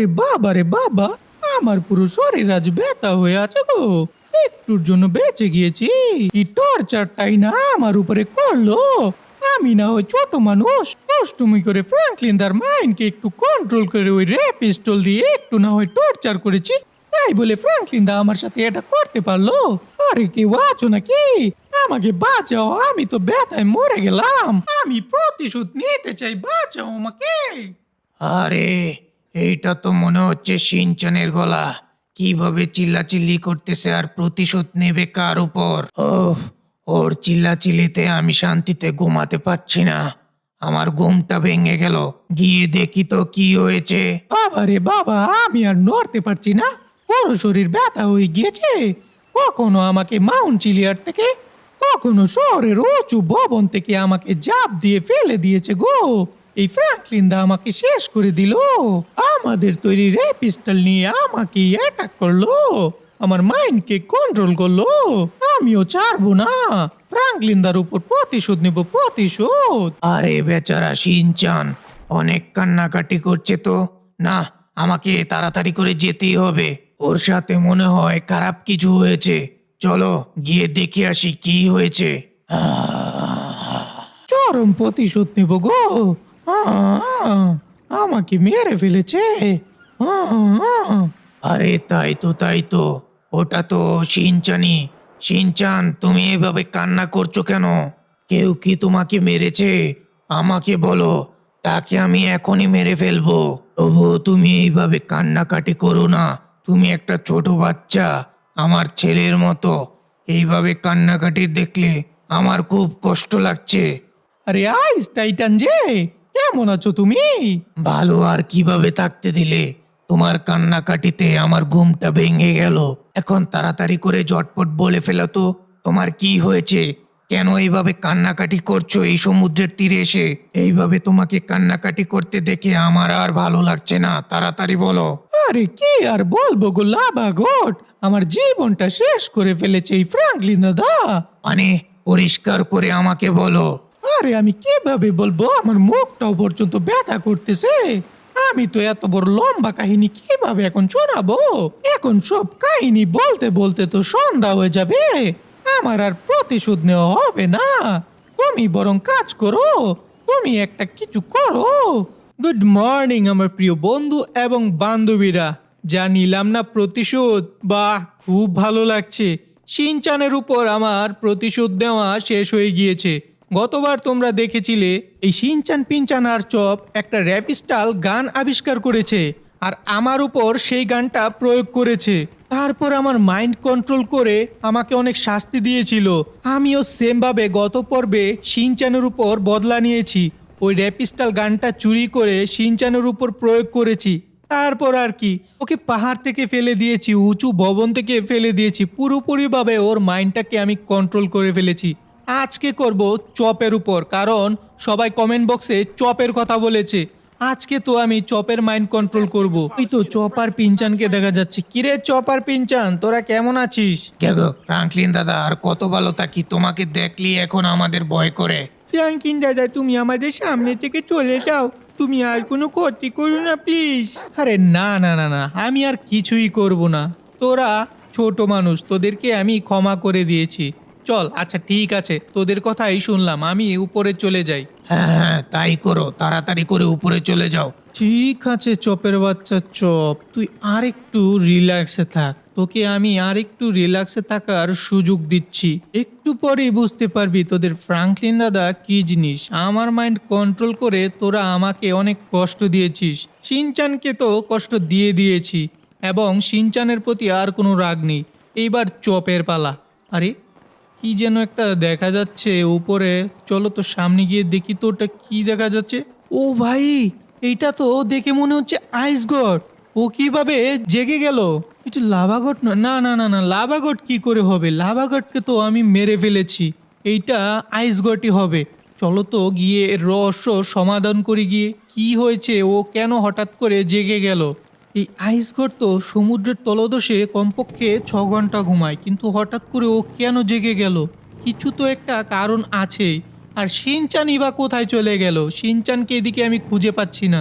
ওরে বাবা রে বাবা, আমার পুরো শরীর আজ ব্যথা হয়ে আছে গো। একটুর জন্য বেঁচে গিয়েছি। কি টর্চারটাই না আমার উপরে করলো। আমি না ওই ছোট মানুষ, কষ্টমি করে ফ্র্যাঙ্কলিন তার মাইন্ডকে একটু কন্ট্রোল করে ওই রে পিস্তল দিয়ে একটু না হয় টর্চার করেছি, তাই বলে ফ্র্যাঙ্কলিন দা আমার সাথে এটা করতে পারলো? আরে কেউ আছো নাকি? আমাকে বাঁচাও, আমি তো ব্যথায় মরে গেলাম। আমি প্রতিশোধ নিতে চাই, বাঁচাও আমাকে। আরে, এইটা তো মনে হচ্ছে সিনচানের গলা। কিভাবে চিল্লাচিল্লি করতেছে আর প্রতিশোধ নেবে কার উপর? ওহ, ওর চিল্লাচিল্লিতে আমি শান্তিতে ঘুমাতে পারছি না। আমার ঘুমটা ভেঙে গেল। গিয়ে দেখি তো কি হয়েছে। বাবা রে বাবা, আমি আর নড়তে পারছি না, পুরো শরীর ব্যথা হয়ে গিয়েছে। কখনো আমাকে মাউন্ট চিলিয়ার থেকে, কখনো শহরের উঁচু ভবন থেকে আমাকে জাপ দিয়ে ফেলে দিয়েছে গো। এই ফ্র্যাঙ্কলিন দা আমাকে শেষ করে দিল। আমাদের তৈরি রে পিস্তল নিয়ে আমাকে অ্যাটাক করলো, আমার মাইন্ডকে কন্ট্রোল করলো। আমিও ছাড়বো না, ফ্র্যাঙ্কলিন দার উপর প্রতিশোধ নেব, প্রতিশোধ। আরে বেচারা সিনচান অনেক কান্নাকাটি করছে তো। না, আমাকে তাড়াতাড়ি করে যেতেই হবে। ওর সাথে মনে হয় খারাপ কিছু হয়েছে। চলো গিয়ে দেখে আসি কি হয়েছে। চরম প্রতিশোধ নেব গো। আমাকে মেরে ফেলেছে। আরে তাই তো, ওটা তো সিনচানই। সিনচান, তুমি এভাবে কান্না করছো কেন? কেউ কি তোমাকে মেরেছে? আমাকে বলো, তাকে আমি এখনই মেরে ফেলবো। তবুও তুমি এইভাবে কান্নাকাটি করো না। তুমি একটা ছোট বাচ্চা, আমার ছেলের মতো। এইভাবে কান্নাকাটি দেখলে আমার খুব কষ্ট লাগছে। আরে আইস টাইটান যে, কেমন আছো তুমি? ভালো আর কিভাবে থাকতে দিলে? তোমার কান্নাকাটিতে আমার ঘুমটা ভেঙে গেল। এখন তাড়াতাড়ি করে ঝটপট বলে ফেলো তো, তোমার কি হয়েছে? কেন এইভাবে কান্নাকাটি করছো এই সমুদ্রের তীরে এসে? এইভাবে তোমাকে কান্নাকাটি করতে দেখে আমার আর ভালো লাগছে না। তাড়াতাড়ি বলো। আরে কি আর বলবো গো লাভা গোট, আমার জীবনটা শেষ করে ফেলেছে এই ফ্র্যাঙ্কলিন দাদা। মানে পরিষ্কার করে আমাকে বলো। আরে আমি কিভাবে বলবো, আমার মুখটাও পর্যন্ত ব্যথা করতেছে। আমি তো এত বড় লম্বা কাহিনী কিভাবে এখন শোনাবো? এখন সব কাহিনী বলতে বলতে তো সন্ধ্যা হয়ে যাবে। আমার আর প্রতিশোধ নেওয়া হবে না। তুমি বরং কাজ করো, তুমি একটা কিছু করো। গুড মর্নিং আমার প্রিয় বন্ধু এবং বান্ধবীরা। যা নিলাম না প্রতিশোধ, বাহ খুব ভালো লাগছে। শিনচানের উপর আমার প্রতিশোধ দেওয়া শেষ হয়ে গিয়েছে। গতবার তোমরা দেখেছিলে এই শিনচান পিনচান আর চপ একটা র্যাপিস্টাল গান আবিষ্কার করেছে, আর আমার উপর সেই গানটা প্রয়োগ করেছে। তারপর আমার মাইন্ড কন্ট্রোল করে আমাকে অনেক শাস্তি দিয়েছিল। আমিও সেমভাবে গত পর্বে শিনচানের উপর বদলা নিয়েছি। ওই র্যাপিস্টাল গানটা চুরি করে শিনচানের উপর প্রয়োগ করেছি। তারপর আর কি, ওকে পাহাড় থেকে ফেলে দিয়েছি, উঁচু ভবন থেকে ফেলে দিয়েছি। পুরোপুরিভাবে ওর মাইন্ডটাকে আমি কন্ট্রোল করে ফেলেছি। আজকে করব চপের উপর, কারণ সবাই কমেন্ট বক্সে চপের কথা বলেছে। আজকে তো আমি চপের মাইন্ড কন্ট্রোল করব। এই তো চপ আর পিনচানকে দেখা যাচ্ছে। কিরে চপ আর পিনচান, তোরা কেমন আছিস? কে গো ফ্রাঙ্কলিন দাদা, আর কত ভালো থাকি, তোমাকে দেখলি এখন আমাদের ভয় করে। ফ্র্যাঙ্কলিন দাদা, তুমি আমাদের সামনে থেকে চলে যাও, তুমি আর কোনো ক্ষতি করো না প্লিজ। আরে না না না না, আমি আর কিছুই করব না। তোরা ছোট মানুষ, তোদেরকে আমি ক্ষমা করে দিয়েছি। চল, আচ্ছা ঠিক আছে, তোদের কথাই শুনলাম, আমি উপরে চলে যাই। হ্যাঁ, তাই করো, তাড়াতাড়ি করে উপরে চলে যাও। ঠিক আছে চপের বাচ্চা চপ, তুই আর একটু রিল্যাক্সে থাক। তোকে আমি আর একটু রিল্যাক্সে থাকার সুযোগ দিচ্ছি। একটু পরেই বুঝতে পারবি তোদের ফ্রাঙ্কলিন দাদা কি জিনিস। আমার মাইন্ড কন্ট্রোল করে তোরা আমাকে অনেক কষ্ট দিয়েছিস। শিনচানকে তো কষ্ট দিয়েছি, এবং শিনচানের প্রতি আর কোনো রাগ নেই। এইবার চপের পালা। আরে কি যেন একটা দেখা যাচ্ছে উপরে, চলো তো সামনে গিয়ে দেখি তো ওটা কি দেখা যাচ্ছে। ও ভাই, এইটা তো দেখে মনে হচ্ছে আইস গড। ও কিভাবে জেগে গেল? এটা লাভা গড না, না না না না, লাভা গড কি করে হবে? লাভা গডকে তো আমি মেরে ফেলেছি, এইটা আইস গডই হবে। চলো তো গিয়ে এর রহস্য সমাধান করি গিয়ে। কি হয়েছে, ও কেন হঠাৎ করে জেগে গেল? এই আইসগড় তো সমুদ্রের তলদেশে কমপক্ষে 6 ঘন্টা ঘুমায়, কিন্তু হঠাৎ করে ও কেন জেগে গেল? কিছু তো একটা কারণ আছেই। আর শিনচানই বা কোথায় চলে গেল? শিনচানকে এদিকে আমি খুঁজে পাচ্ছি না।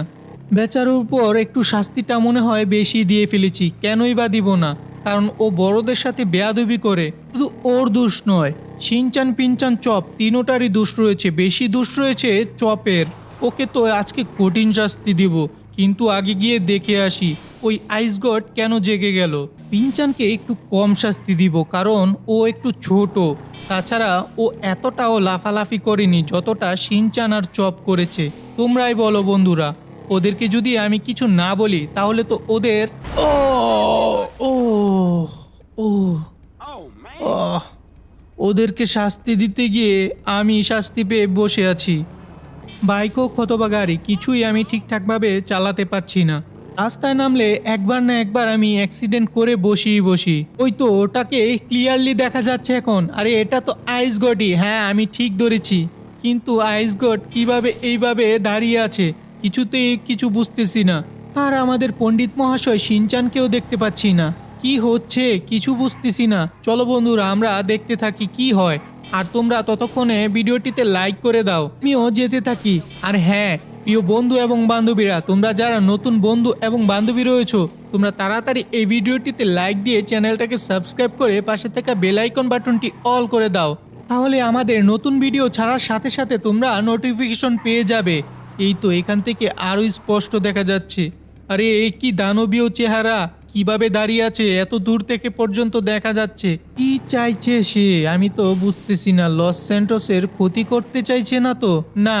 বেচার উপর একটু শাস্তিটা মনে হয় বেশি দিয়ে ফেলেছি, কেনই বা দিব না, কারণ ও বড়দের সাথে বেয়াদবি করে। শুধু ওর দোষ নয়, শিনচান পিনচান চপ তিনোটারই দোষ রয়েছে, বেশি দোষ রয়েছে চপের। ওকে তো আজকে কঠিন শাস্তি দিব, কিন্তু আগে গিয়ে দেখে আসি ওই আইস গড কেন জেগে গেল। পিনচানকে একটু কম শাস্তি দিব, কারণ ও একটু ছোট। তাছাড়া ও এতটাও লাফালাফি করেনি যতটা শিনচান আর চপ করেছে। তোমরাই বলো বন্ধুরা, ওদেরকে যদি আমি কিছু না বলি তাহলে তো ওদের ও ও ও আহ, ওদেরকে শাস্তি দিতে গিয়ে আমি শাস্তি পেয়ে বসে আছি। বাইক হোক অথবা গাড়ি, কিছুই আমি ঠিকঠাকভাবে চালাতে পারছি না। রাস্তায় নামলে একবার না একবার আমি অ্যাক্সিডেন্ট করে বসি। ওই তো ওটাকে ক্লিয়ারলি দেখা যাচ্ছে এখন। আরে এটা তো আইস গডই, হ্যাঁ আমি ঠিক ধরেছি। কিন্তু আইস গড কিভাবে এইভাবে দাঁড়িয়ে আছে কিছুতেই কিছু বুঝতেছি না। আর আমাদের পণ্ডিত মহাশয় শিনচানকেও দেখতে পাচ্ছি না। কি হচ্ছে কিছু বুঝতেছি না। চলো বন্ধুরা আমরা দেখতে থাকি কি হয়, আর তোমরা ততক্ষণে ভিডিওটিতে লাইক করে দাও, আমিও যেতে থাকি। আর হ্যাঁ প্রিয় বন্ধু এবং বান্ধবীরা, তোমরা যারা নতুন বন্ধু এবং বান্ধবী রয়েছো, তোমরা তাড়াতাড়ি এই ভিডিওটিতে লাইক দিয়ে চ্যানেলটাকে সাবস্ক্রাইব করে পাশে থাকা বেল আইকন বাটনটি অল করে দাও। তাহলে আমাদের নতুন ভিডিও ছাড়ার সাথে সাথে তোমরা নোটিফিকেশন পেয়ে যাবে। এই তো এখান থেকে আরো স্পষ্ট দেখা যাচ্ছে। আরে এ কি দানবীয় চেহারা, কিভাবে দাঁড়িয়ে আছে, এত দূর থেকে পর্যন্ত দেখা যাচ্ছে। কি চাইছে সে আমি তো বুঝতেছি না। লস স্যান্টোসের ক্ষতি করতে চাইছে না তো? না,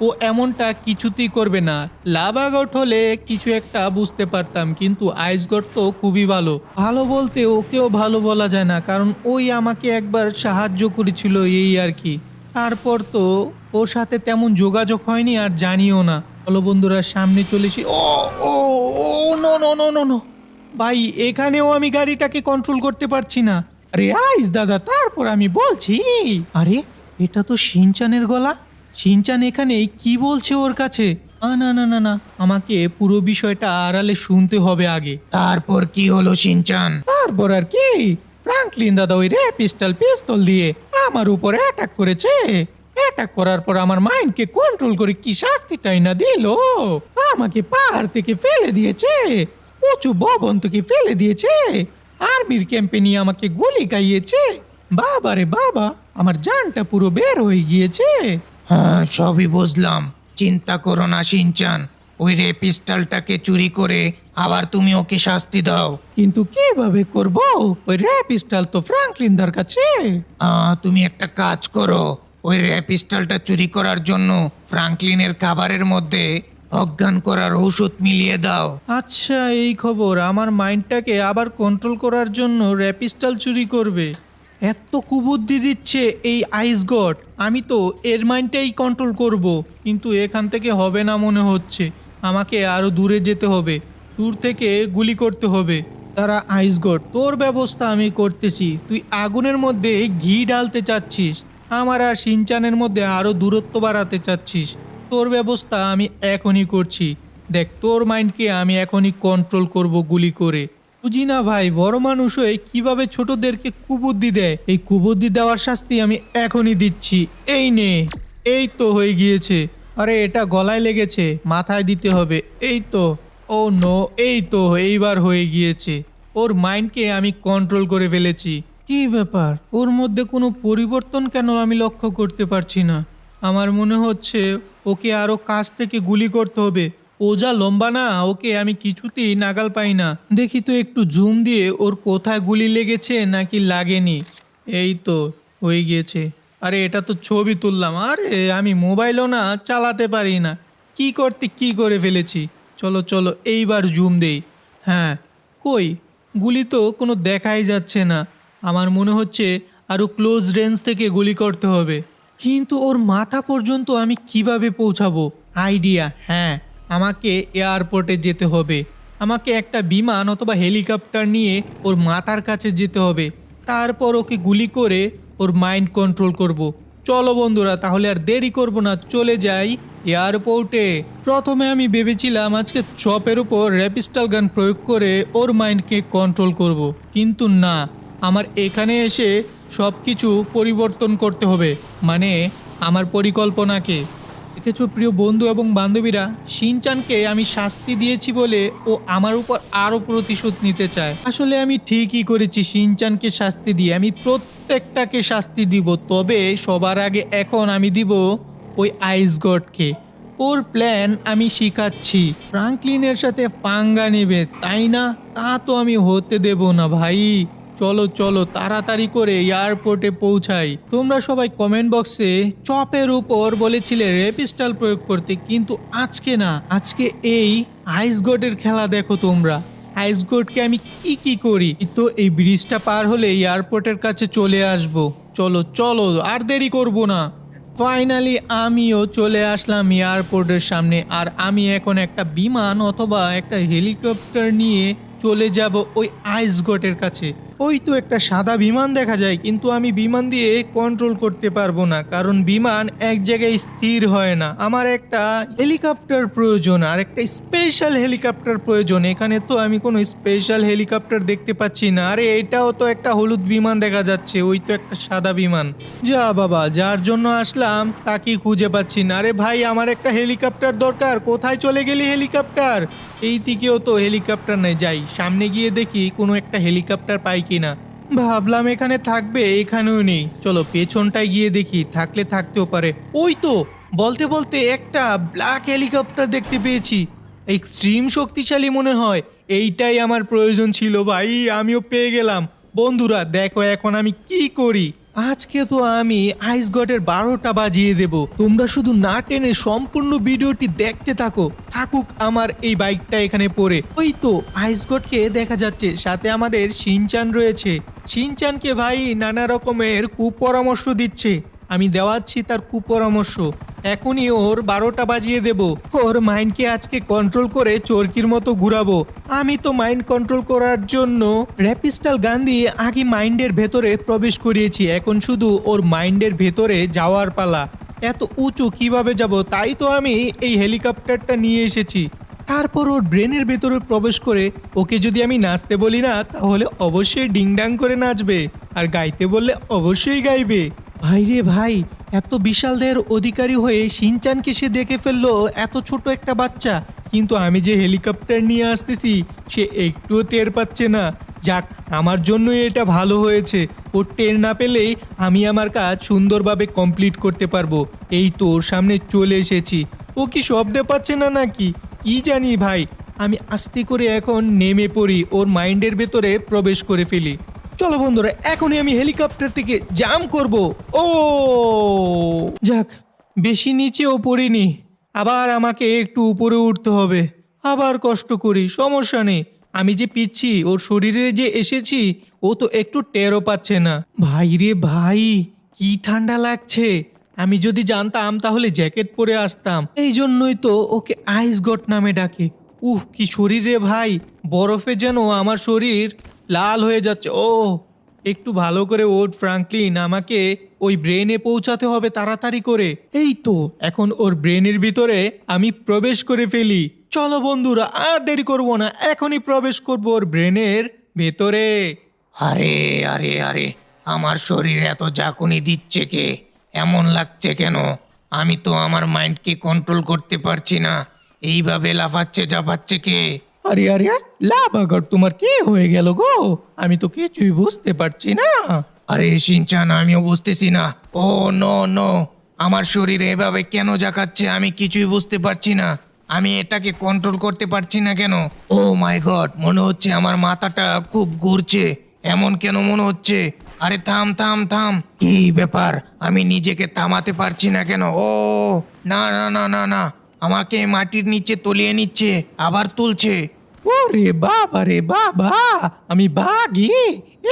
ও এমনটা কিছুতেই করবে না। লাভাগট হলে কিছু একটা বুঝতে পারতাম, কিন্তু আইসগট তো খুবই ভালো। ভালো বলতে ওকেও ভালো বলা যায় না, কারণ ওই আমাকে একবার সাহায্য করেছিল এই আর কি। তারপর তো ওর সাথে তেমন যোগাযোগ হয়নি আর জানিও না। চলো বন্ধুরা সামনে চলেছি। Oh oh oh no no no no no ভাই, এখানেও আমি গাড়িটাকে কন্ট্রোল করতে পারছি না। আরে আইস দাদা, তারপর আমি বলছি। আরে এটা তো শিনচানের গলা। শিনচান এখানে কি বলছে ওর কাছে? না না না না, আমাকে পুরো বিষয়টা আড়ালে শুনতে হবে আগে। তারপর কি হলো শিনচান? তারপর আর কি, ফ্রাঙ্কলিন দাদা ওই পিস্তল দিয়ে আমার উপরে অ্যাটাক করেছে। অ্যাটাক করার পর আমার মাইন্ডকে কন্ট্রোল করে কি শাস্তিটাই না দিল। আমাকে পাহাড় থেকে ফেলে দিয়েছে, উঁচু ভবন থেকে ফেলে দিয়েছে, আর্মির ক্যাম্পে নিয়ে আমাকে গুলি খাইয়েছে। বাবারে বাবা, আমার জানটা পুরো বের হয়ে গিয়েছে। হ্যাঁ সবই বুঝলাম, চিন্তা করো না শিনচান। ওই পিস্টলটাকে চুরি করে আবার তুমি ওকে শাস্তি দাও। কিন্তু কিভাবে করব? ওই পিস্তল তো ফ্রাঙ্কলিন দার কাছে। তুমি একটা কাজ করো, ওই পিস্টলটা চুরি করার জন্য ফ্রাঙ্কলিনের খাবারের মধ্যে অজ্ঞান করার ঔষধ মিলিয়ে দাও। আচ্ছা এই খবর, আমার মাইন্ডটাকে আবার কন্ট্রোল করার জন্য র্যাপিস্টাল চুরি করবে। এত কুবুদ্ধি দিচ্ছে এই আইস গড, আমি তো এর মাইন্ডটাই কন্ট্রোল করব, কিন্তু এখান থেকে হবে না মনে হচ্ছে। আমাকে আরো দূরে যেতে হবে, দূর থেকে গুলি করতে হবে। তারা আইস গড, তোর ব্যবস্থা আমি করতেছি। তুই আগুনের মধ্যে ঘি ঢালতে চাচ্ছিস, আমার আর শিনচানের মধ্যে আরো দূরত্ব বাড়াতে চাচ্ছিস। তোর ব্যবস্থা আমি এখনই করছি। দেখ তোর মাইন্ডকে আমি এখনই কন্ট্রোল করব গুলি করে। বুঝি না ভাই, বড় মানুষ হয়ে কিভাবে ছোটদেরকে কুবুদ্ধি দেয়। এই কুবুদ্ধি দেওয়ার শাস্তি আমি এখনই দিচ্ছি। এই নে, এই তো হয়ে গিয়েছে। আরে এটা গলায় লেগেছে, মাথায় দিতে হবে। এই তো, ও নো, এই তো এইবার হয়ে গিয়েছে। ওর মাইন্ডকে আমি কন্ট্রোল করে ফেলেছি। কি ব্যাপার, ওর মধ্যে কোনো পরিবর্তন কেন আমি লক্ষ্য করতে পারছি না? আমার মনে হচ্ছে ওকে আরো কাছ থেকে গুলি করতে হবে। ও যা লম্বা না, ওকে আমি কিছুতেই নাগাল পাই না। দেখি তো একটু জুম দিয়ে ওর কোথায় গুলি লেগেছে নাকি লাগেনি। এই তো হয়ে গিয়েছে। আরে এটা তো ছবি তুললাম, আরে আমি মোবাইলও না চালাতে পারি না, কি করতে কি করে ফেলেছি। চলো চলো এইবার জুম দেই। হ্যাঁ, কই গুলি তো কোনো দেখাই যাচ্ছে না। আমার মনে হচ্ছে আরও ক্লোজ রেঞ্জ থেকে গুলি করতে হবে। কিন্তু ওর মাথা পর্যন্ত আমি কিভাবে পৌঁছাবো? আইডিয়া, হ্যাঁ, আমাকে এয়ারপোর্টে যেতে হবে। আমাকে একটা বিমান অথবা হেলিকপ্টার নিয়ে ওর মাথার কাছে যেতে হবে। তারপর ওকে গুলি করে ওর মাইন্ড কন্ট্রোল করব। চলো বন্ধুরা, তাহলে আর দেরি করব না, চলে যাই এয়ারপোর্টে। প্রথমে আমি ভেবেছিলাম আজকে চপের উপর র্যাপিস্টাল গান প্রয়োগ করে ওর মাইন্ডকে কন্ট্রোল করব, কিন্তু না, আমার এখানে এসে সব কিছু পরিবর্তন করতে হবে, মানে আমার পরিকল্পনাকে। দেখেছো প্রিয় বন্ধু এবং বান্ধবীরা, শিনচানকে আমি শাস্তি দিয়েছি বলে ও আমার উপর আরো প্রতিশোধ নিতে চায়। আসলে আমি ঠিকই করেছি, শিনচানকে শাস্তি দিয়ে আমি প্রত্যেকটাকে শাস্তি দিব। তবে সবার আগে এখন আমি দিব ওই আইস গডকে। ওর প্ল্যান আমি শিখাচ্ছি। ফ্রাঙ্কলিনের সাথে পাঙ্গা নেবে তাই না? তা তো আমি হতে দেব না ভাই। চলো চলো তাড়াতাড়ি করে এয়ারপোর্টে পৌঁছাই। তোমরা সবাই কমেন্ট বক্সে চপের উপর বলেছিলে রেপিস্টাল প্রয়োগ করতে, কিন্তু আজকে না, আজকে এই আইস গডের খেলা দেখো তোমরা। আইস গডকে আমি কি কি করি। তো এই ব্রিজটা পার হলে এয়ারপোর্টের কাছে চলে আসব। চলো চলো আর দেরি করব না। ফাইনালি আমিও চলে আসলাম এয়ারপোর্টের সামনে। আর আমি এখন একটা বিমান অথবা একটা হেলিকপ্টার নিয়ে চলে যাব ওই আইস গটের কাছে। ওই তো একটা সাদা বিমান দেখা যায়, কিন্তু আমি বিমান দিয়ে কন্ট্রোল করতে পারবো না, কারণ বিমান এক জায়গায় স্থির হয় না। আমার একটা হেলিকপ্টার প্রয়োজন, আর একটা স্পেশাল হেলিকপ্টার প্রয়োজন। এখানে তো আমি কোনো স্পেশাল হেলিকপ্টার দেখতে পাচ্ছি না। আরে এটাও তো একটা হলুদ বিমান দেখা যাচ্ছে, ওই তো একটা সাদা বিমান। যা বাবা, যার জন্য আসলাম তাকে খুঁজে পাচ্ছি না। আরে ভাই, আমার একটা হেলিকপ্টার দরকার। কোথায় চলে গেলি হেলিকপ্টার? এই দিকেও তো হেলিকপ্টার নেই। যাই সামনে গিয়ে দেখি কোনো একটা হেলিকপ্টার পাই কিনা। ভাবলাম এখানে থাকবে, এখানেও নেই। চলো পেছনটায় গিয়ে দেখি, থাকলে থাকতেও পারে। ওই তো বলতে বলতে একটা ব্ল্যাক হেলিকপ্টার দেখতে পেয়েছি, এক্সট্রিম শক্তিশালী মনে হয়। এইটাই আমার প্রয়োজন ছিল ভাই, আমিও পেয়ে গেলাম। বন্ধুরা দেখো এখন আমি কি করি। আজকে তো আমি আইস গডের 12টা বাজিয়ে দেব। তোমরা শুধু না টেনে সম্পূর্ণ ভিডিওটি দেখতে থাকো। থাকুক আমার এই বাইকটা এখানে পড়ে। ওই তো আইস গডকে দেখা যাচ্ছে, সাথে আমাদের শিনচান রয়েছে। শিনচানকে ভাই নানা রকমের কুপরামর্শ দিচ্ছে, আমি দেওয়াচ্ছি তার কুপরামর্শ। এখনই ওর 12টা বাজিয়ে দেব। ওর মাইন্ডকে আজকে কন্ট্রোল করে চরকির মতো ঘুরাবো। আমি তো মাইন্ড কন্ট্রোল করার জন্য র্যাপিস্টাল গান দিয়ে আগে মাইন্ডের ভেতরে প্রবেশ করিয়েছি। এখন শুধু ওর মাইন্ডের ভেতরে যাওয়ার পালা। এত উঁচু কিভাবে যাব? তাই তো আমি এই হেলিকপ্টারটা নিয়ে এসেছি। তারপর ওর ব্রেনের ভেতরে প্রবেশ করে ওকে যদি আমি নাচতে বলি না, তাহলে অবশ্যই ডিংডাং করে নাচবে, আর গাইতে বললে অবশ্যই গাইবে। ভাই রে ভাই, এত বিশাল দেহের অধিকারী হয়ে শিনচানকে সে দেখে ফেললো, এত ছোট একটা বাচ্চা। কিন্তু আমি যে হেলিকপ্টার নিয়ে আসতেছি সে একটুও টের পাচ্ছে না। যাক, আমার জন্যই এটা ভালো হয়েছে। ও টের না পেলেই আমি আমার কাজ সুন্দরভাবে কমপ্লিট করতে পারবো। এই তো ওর সামনে চলে এসেছি। ও কি শব্দে পাচ্ছে না নাকি কি জানি ভাই। আমি আস্তে করে এখন নেমে পড়ি, ওর মাইন্ডের ভেতরে প্রবেশ করে ফেলি। চলো বন্ধুরা, এখনই আমি হেলিকপ্টার থেকে জাম্প করব। ও যাক, বেশি নিচেও পড়িনি। আবার আমাকে একটু উপরে উঠতে হবে। আবার কষ্ট করি, সমস্যা নেই। আমি যে পিচ্ছি, ওর শরীরে যে এসেছি, ও তো একটু টেরও পাচ্ছে না। ভাই রে ভাই, কি ঠান্ডা লাগছে। আমি যদি জানতাম তাহলে জ্যাকেট পরে আসতাম। এই জন্যই তো ওকে আইস গড নামে ডাকে। কি শরীর রে ভাই, বরফে যেন আমার শরীর লাল হয়ে যাচ্ছে। একটু ভালো করে ওঠ ফ্রাঙ্কলিন, আমাকে ওই ব্রেনে পৌঁছাতে হবে তাড়াতাড়ি করে। এই তো এখন ওর ব্রেনের ভিতরে আমি প্রবেশ করে ফেলি। চলো বন্ধুরা, আর দেরি করব না, এখনই প্রবেশ করব ওর ব্রেনের ভেতরে। আরে আরে আরে, আমার শরীর এত ঝাঁকুনি দিচ্ছে কে? এমন লাগছে কেন? আমি তো আমার মাইন্ডকে কন্ট্রোল করতে পারছি না। এইভাবে লাফাচ্ছে ঝাপাচ্ছে কে? আরে আরে, লাভাগড় তোমার কি হয়ে গেল গো? আমি তো কিছুই বুঝতে পারছি না। আরে শিনচান, আমিও বুঝতেছি না। ও নো নো, আমার শরীরে এভাবে কেন ঝাঁকাচ্ছে আমি কিছুই বুঝতে পারছি না। আমি এটাকে কন্ট্রোল করতে পারছি না কেন? ও মাই গড, মনে হচ্ছে আমার মাথাটা খুব ঘুরছে। এমন কেন মনে হচ্ছে? আরে থাম থাম থাম, কি ব্যাপার? আমি নিজেকে থামাতে পারছি না কেন? ও না না না না না, আমাকে মাটির নিচে তলিয়ে নিচ্ছে, আবার তুলছে। ওরে বাবা রে বাবা, আমি বাঘি।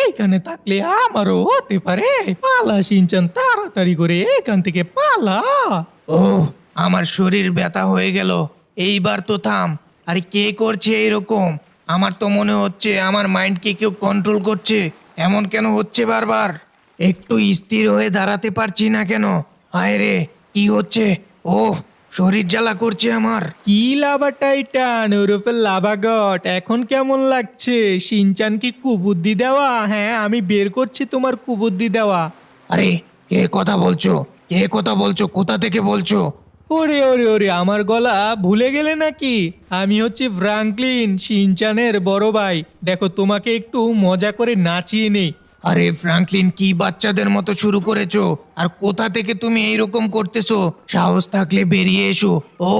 এইখানে থাকলে আমারও হতে পারে। পালা শিনচান, তাড়াতাড়ি করে এখান থেকে পালা। ও, আমার শরীর ব্যথা হয়ে গেল। এইবার তো থাম। আরে কে করছে এইরকম? আমার তো মনে হচ্ছে আমার মাইন্ডকে কেউ কন্ট্রোল করছে। এমন কেন হচ্ছে বারবার? একটু স্থির হয়ে দাঁড়াতে পারছি না কেন? হায় রে, কি হচ্ছে? ও, শরীর জ্বালা করছে আমার। কি লাভা টাইটান ওরফে লাভাগট, এখন কেমন লাগছে? শিনচান কি কুবুদ্ধি দেওয়া? হ্যাঁ, আমি বের করছি তোমার কুবুদ্ধি দেওয়া। আরে কে কথা বলছো? কে কথা বলছো? কোথা থেকে বলছো? ওরে ওরে ওরে, আমার গলা ভুলে গেলে নাকি? আমি হচ্ছি ফ্রাঙ্কলিন, শিনচানের বড় ভাই। দেখো, তোমাকে একটু মজা করে নাচিয়ে নেই। আরে ফ্রাঙ্কলিন, কি বাচ্চাদের মতো শুরু করেছো? আর কোথা থেকে তুমি এইরকম করতেছো? সাহস থাকলে বেরিয়ে এসো। ও,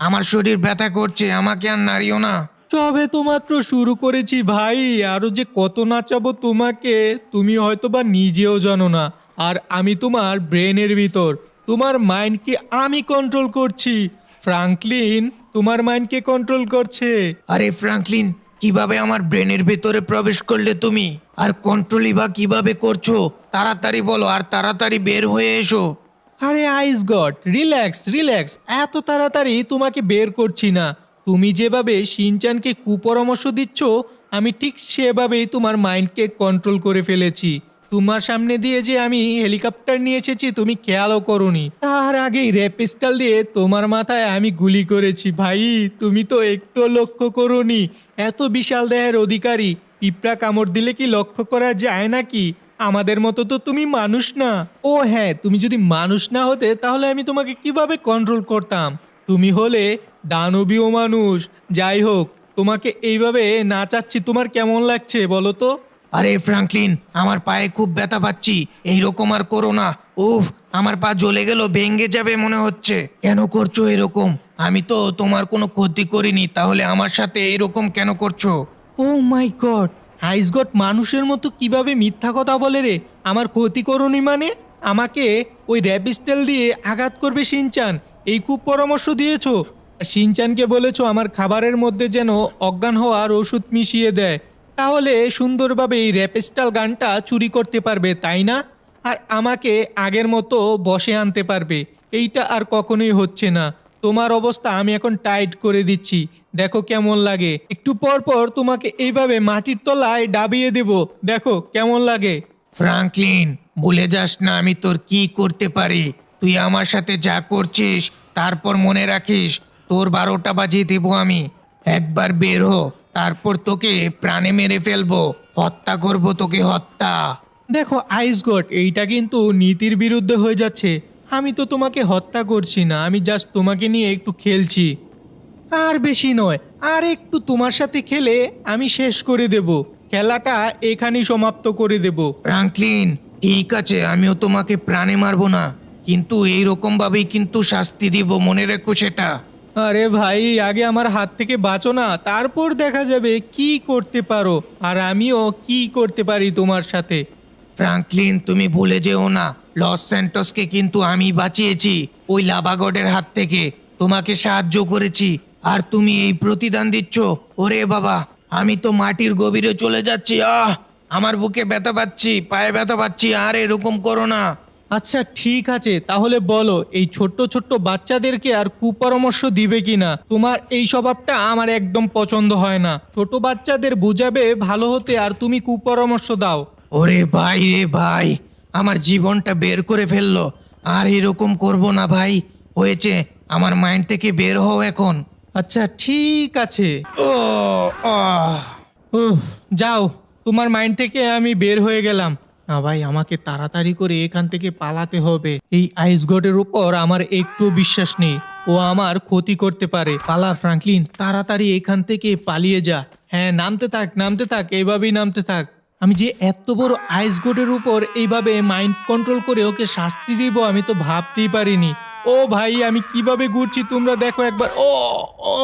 আমার শরীর ব্যথা করছে, আমাকে আর নাড়িও না। সবে তো মাত্র শুরু করেছি ভাই, আরো যে কত নাচাবো তোমাকে তুমি হয়তো বা নিজেও জানো না। আর আমি তোমার ব্রেনের ভিতর, তোমার মাইন্ডকে আমি কন্ট্রোল করছি। ফ্রাঙ্কলিন তোমার মাইন্ডকে কন্ট্রোল করছে। আরে ফ্রাঙ্কলিন, কিভাবে আমার ব্রেনের ভেতরে প্রবেশ করলে তুমি? আর কন্ট্রোলই বা কিভাবে করছো? তাড়াতাড়ি বলো, আর তাড়াতাড়ি বের হয়ে এসো। আরে আইস গড, রিল্যাক্স রিল্যাক্স, এত তাড়াতাড়ি তোমাকে বের করছি না। তুমি যেভাবে শিনচানকে কুপরামর্শ দিচ্ছ, আমি ঠিক সেভাবেই তোমার মাইন্ডকে কন্ট্রোল করে ফেলেছি। তোমার সামনে দিয়ে যে আমি হেলিকপ্টার নিয়ে এসেছি তুমি খেয়ালও করোনি। তার আগেই র্যাপ পিস্টল দিয়ে তোমার মাথায় আমি গুলি করেছি ভাই। তুমি তো একটু লক্ষ্য করোনি। এত বিশাল দেহের অধিকারী পিঁপড়া কামড় দিলে কি লক্ষ্য করা যায় নাকি? আমাদের মতো তো তুমি মানুষ না। ও হ্যাঁ, তুমি যদি মানুষ না হতে তাহলে আমি তোমাকে কিভাবে কন্ট্রোল করতাম? তুমি হলে দানবীয় মানুষ। যাই হোক, তোমাকে এইভাবে নাচাচ্ছি, তোমার কেমন লাগছে বলো তো? আরে ফ্রাঙ্কলিন, আমার পায়ে খুব ব্যথা পাচ্ছি, এইরকম আর করো না। উফ, আমার পা জ্বলে গেল, ভেঙে যাবে মনে হচ্ছে। কেন করছো এরকম? আমি তো তোমার কোনো ক্ষতি করিনি, তাহলে আমার সাথে এরকম কেন করছো? ও মাই গড, আইস গড মানুষের মতো কিভাবে মিথ্যা কথা বলে রে? আমার ক্ষতি করনি মানে? আমাকে ওই র্যাপিস্টেল দিয়ে আঘাত করবে শিনচান, এই খুব পরামর্শ দিয়েছো। আর শিনচানকে বলেছো আমার খাবারের মধ্যে যেন অজ্ঞান হওয়ার ওষুধ মিশিয়ে দেয়, তাহলে সুন্দরভাবে এই র্যাপিস্টাল গানটা চুরি করতে পারবে, তাই না? আর আমাকে আগের মতো বসে আনতে পারবে। এইটা আর কখনোই হচ্ছে না। তোমার অবস্থা আমি এখন টাইট করে দিচ্ছি, দেখো কেমন লাগে। একটু পর পর তোমাকে এইভাবে মাটির তলায় ডাবিয়ে দেব, দেখো কেমন লাগে। ফ্রাঙ্কলিন, ভুলে যাস না আমি তোর কি করতে পারি। তুই আমার সাথে যা করছিস, তারপর মনে রাখিস তোর 12টা বাজিয়ে দেবো আমি। একবার বের হ, তারপর তোকে প্রাণে মেরে ফেলবো, হত্যা করবো তোকে, হত্যা। দেখো আইস গড, এইটা কিন্তু নীতির বিরুদ্ধে হয়ে যাচ্ছে। আমি তো তোমাকে হত্যা করছি না, আমি জাস্ট তোমাকে নিয়ে একটু খেলছি। আর বেশি নয়, আর একটু তোমার সাথে খেলে আমি শেষ করে দেব। খেলাটা এখানেই সমাপ্ত করে দেব। ফ্রাঙ্কলিন, ঠিক আছে, আমিও তোমাকে প্রাণে মারবো না, কিন্তু এইরকম ভাবেই কিন্তু শাস্তি দিব, মনে রেখো সেটা। আরে ভাই, আগে আমার হাত থেকে বাঁচো না, তারপর দেখা যাবে কি করতে পারো আর আমিও কি করতে পারি তোমার সাথে। ফ্রাঙ্কলিন, তুমি ভুলে যেও না, লস স্যান্টোসকে কিন্তু আমি বাঁচিয়েছি ওই লাভাগডের হাত থেকে, তোমাকে সাহায্য করেছি, আর তুমি এই প্রতিদান দিচ্ছ। ওরে বাবা, আমি তো মাটির গভীরে চলে যাচ্ছি। আমার বুকে ব্যথা পাচ্ছি, পায়ে ব্যথা পাচ্ছি, আর এরকম করো না। আচ্ছা ঠিক আছে, তাহলে বলো এই ছোট্ট ছোট্ট বাচ্চাদেরকে আর কুপরামর্শ দিবে কিনা? তোমার এই স্বভাবটা আমার একদম পছন্দ হয় না। ছোট বাচ্চাদের বুঝাবে ভালো হতে আর তুমি কুপরামর্শ দাও। ওরে ভাই রে ভাই, আমার জীবনটা বের করে ফেললো। আর এরকম করব না ভাই, হয়েছে, আমার মাইন্ড থেকে বের হও এখন। আচ্ছা ঠিক আছে। ও, আহ উফ, যাও, তোমার মাইন্ড থেকে আমি বের হয়ে গেলাম। না ভাই, আমাকে তাড়াতাড়ি করে এখান থেকে পালাতে হবে। এই আইস গডের উপর আমার একটু বিশ্বাস নেই, ও আমার ক্ষতি করতে পারে। পালা ফ্রাঙ্কলিন, তাড়াতাড়ি এখান থেকে পালিয়ে যা। হ্যাঁ, নামতে থাক নামতে থাক, এইভাবেই নামতে থাক। আমি যে এত বড় আইস গডের উপর এইভাবে মাইন্ড কন্ট্রোল করে ওকে শাস্তি দিব আমি তো ভাবতেই পারিনি। ও ভাই, আমি কিভাবে ঘুরছি তোমরা দেখো একবার। ও ও,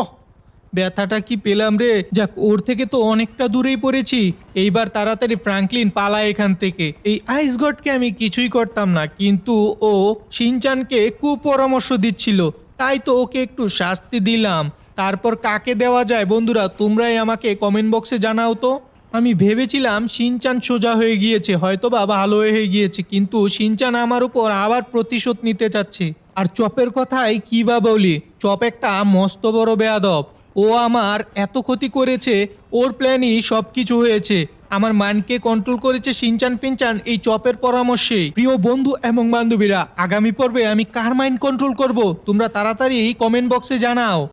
ব্যথাটা কি পেলাম রে! যাক, ওর থেকে তো অনেকটা দূরেই পড়েছি। এইবার তাড়াতাড়ি ফ্রাঙ্কলিন পালা এখান থেকে। এই আইস গডকে আমি কিছুই করতাম না, কিন্তু ও শিনচানকে কুপরামর্শ দিচ্ছিল, তাই তো ওকে একটু শাস্তি দিলাম। তারপর কাকে দেওয়া যায় বন্ধুরা, তোমরাই আমাকে কমেন্ট বক্সে জানাও তো। আমি ভেবেছিলাম শিনচান সোজা হয়ে গিয়েছে, হয়তো বা ভালো হয়ে গিয়েছে, কিন্তু শিনচান আমার উপর আবার প্রতিশোধ নিতে চাচ্ছে। আর চপের কথাই কি বা বলি, চপ একটা মস্ত বড় বেয়াদব। ও আমার এত ক্ষতি করেছে, ওর প্ল্যানই সব কিছু হয়েছে। আমার মাইন্ডকে কন্ট্রোল করেছে শিনচান পিনচান এই চপের পরামর্শে। প্রিয় বন্ধু এবং বান্ধবীরা, আগামী পর্বে আমি কার মাইন্ড কন্ট্রোল করব তোমরা তাড়াতাড়ি কমেন্ট বক্সে জানাও।